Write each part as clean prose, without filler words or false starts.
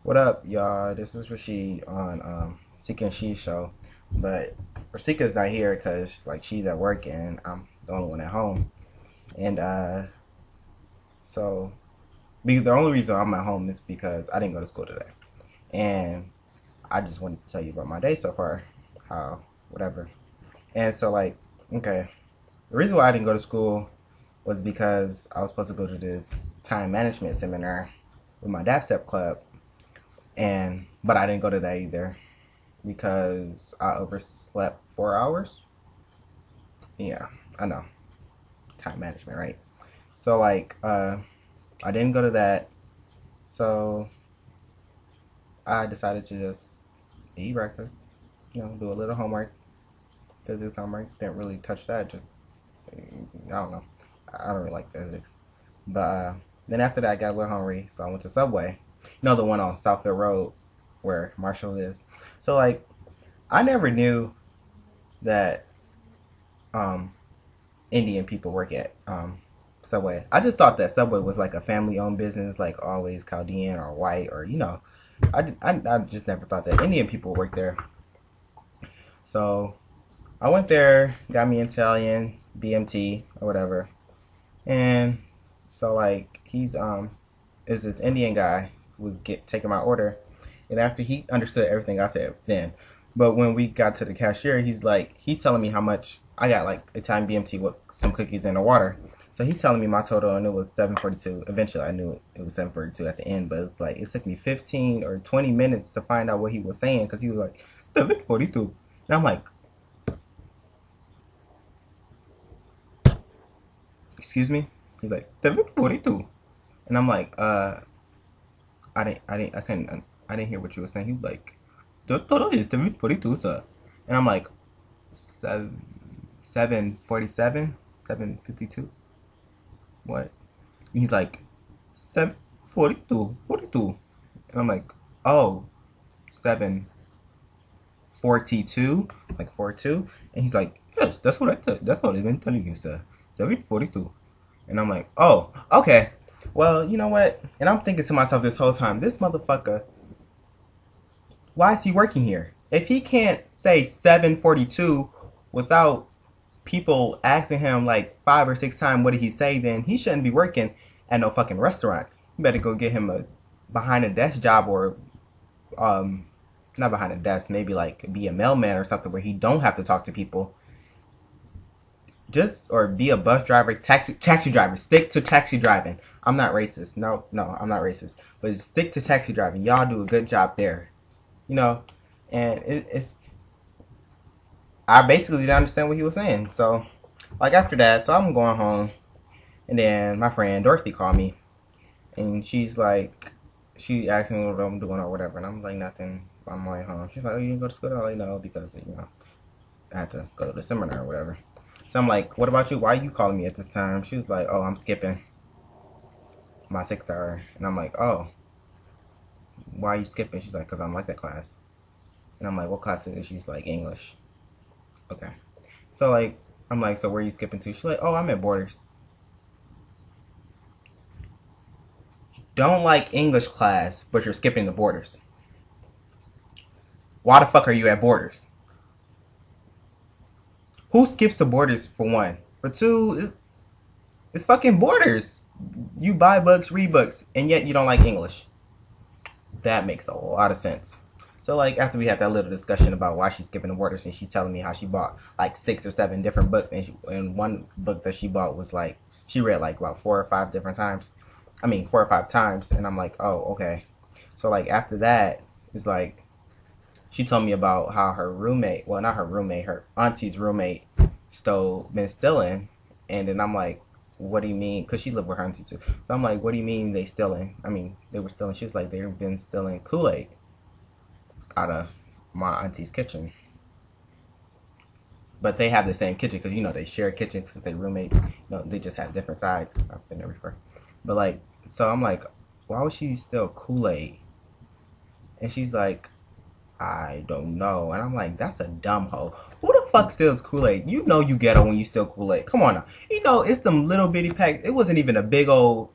What up, y'all? This is Rashid on SIKA and SHID show. But Rasika's not here because like she's at work and I'm the only one at home. And so the only reason I'm at home is because I didn't go to school today. And I just wanted to tell you about my day so far. How whatever. And so like, okay. The reason why I didn't go to school was because I was supposed to go to this time management seminar with my DAPSEP club. But I didn't go to that either because I overslept 4 hours. Yeah, I know. Time management, right? So like I didn't go to that. So I decided to just eat breakfast, do a little homework. Physics homework. Didn't really touch that. Just I don't know. I don't really like physics. But then after that I got a little hungry, so I went to Subway. The one on Southfield Road where Marshall is. So like I never knew that Indian people work at Subway. I just thought that Subway was like a family-owned business, like always Chaldean or white or I just never thought that Indian people worked there. So I went there, got me Italian, BMT or whatever, and so like he's is this Indian guy who was taking my order, and after he understood everything I said then, but when we got to the cashier, he's telling me how much I got, like Italian BMT with some cookies and a water. So he's telling me my total, and it was 742. Eventually, I knew it was 742 at the end, but it's like it took me 15 or 20 minutes to find out what he was saying because he was like 742, and I'm like, excuse me. He's like 742, and I'm like, I didn't hear what you were saying. He was like, the total is 742, sir, and I'm like, 747, 752. What? And he's like, 742, 42. And I'm like, oh, 742, like 42. And he's like, yes, that's what that's what I've been telling you, sir. 742. And I'm like, oh, okay. Well, you know what? And I'm thinking to myself this whole time, this motherfucker, why is he working here? If he can't say 742 without people asking him like 5 or 6 times what did he say, then he shouldn't be working at no fucking restaurant. You better go get him a behind a desk job, or not behind a desk, maybe like be a mailman or something where he don't have to talk to people. Or be a bus driver, taxi driver. Stick to taxi driving. I'm not racist. No, I'm not racist. But stick to taxi driving. Y'all do a good job there. And it's I basically didn't understand what he was saying. So, like after that, so I'm going home, and then my friend Dorothy called me, and she asked me what I'm doing or whatever, and I'm like nothing. I'm like home. She's like, oh, you didn't go to school? I'm like, no, because I had to go to the seminar or whatever. So I'm like, what about you? Why are you calling me at this time? She was like, oh, I'm skipping my 6 hour, and I'm like, oh, why are you skipping? She's like, because I don't like that class. And I'm like, what class is it? She's like, English. Okay. So like, I'm like, so where are you skipping to? She's like, oh, I'm at Borders. Don't like English class, but you're skipping the Borders. Why the fuck are you at Borders? Who skips the Borders, for one? For two, it's fucking Borders. You buy books, read books, and yet you don't like English. That makes a lot of sense. So like after we had that little discussion about why she's skipping the Borders, and she's telling me how she bought like 6 or 7 different books, and one book that she bought was like she read like about 4 or 5 different times. 4 or 5 times, and I'm like, oh, okay. So like after that, it's like she told me about how her roommate, well not her roommate, her auntie's roommate been stealing, and then I'm like, what do you mean? Because she lived with her auntie too. So I'm like, what do you mean they stealing? They were stealing. She was like, they've been stealing Kool-Aid out of my auntie's kitchen. But they have the same kitchen because they share a kitchen since they roommate. They just have different sides. I've been there before. But like, so I'm like, why would she steal Kool-Aid? And she's like, I don't know. And I'm like, that's a dumb hoe. Who the fuck steals Kool-Aid? You ghetto when you steal Kool-Aid. Come on now. It's them little bitty packs. It wasn't even a big old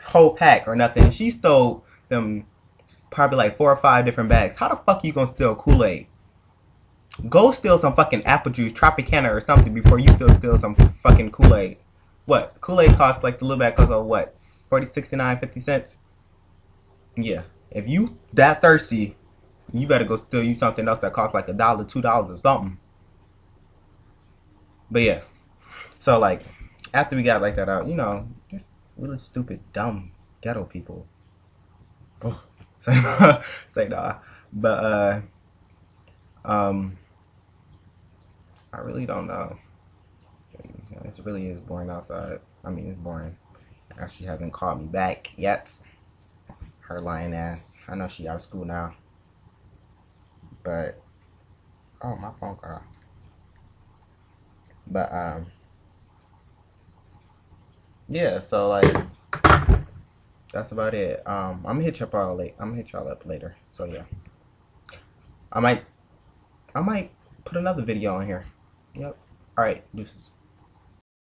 whole pack or nothing. She stole them probably like 4 or 5 different bags. How the fuck you gonna steal Kool-Aid? Go steal some fucking apple juice, Tropicana or something before you steal some fucking Kool-Aid. What? Kool-Aid costs like the little bag costs what? 40, 69, 50 cents? Yeah. If you that thirsty, you better go steal you something else that costs like $1, $2 or something. But yeah. So like after we got like that out, you know, just really stupid, dumb, ghetto people. Oh. Say nah. But I really don't know. It really is boring outside. I mean, it's boring. She hasn't called me back yet. Her lying ass. I know she out of school now. But oh, my phone got off. But yeah. So like, that's about it. I'm gonna hit y'all up later. So yeah, I might put another video on here. Yep. All right, deuces.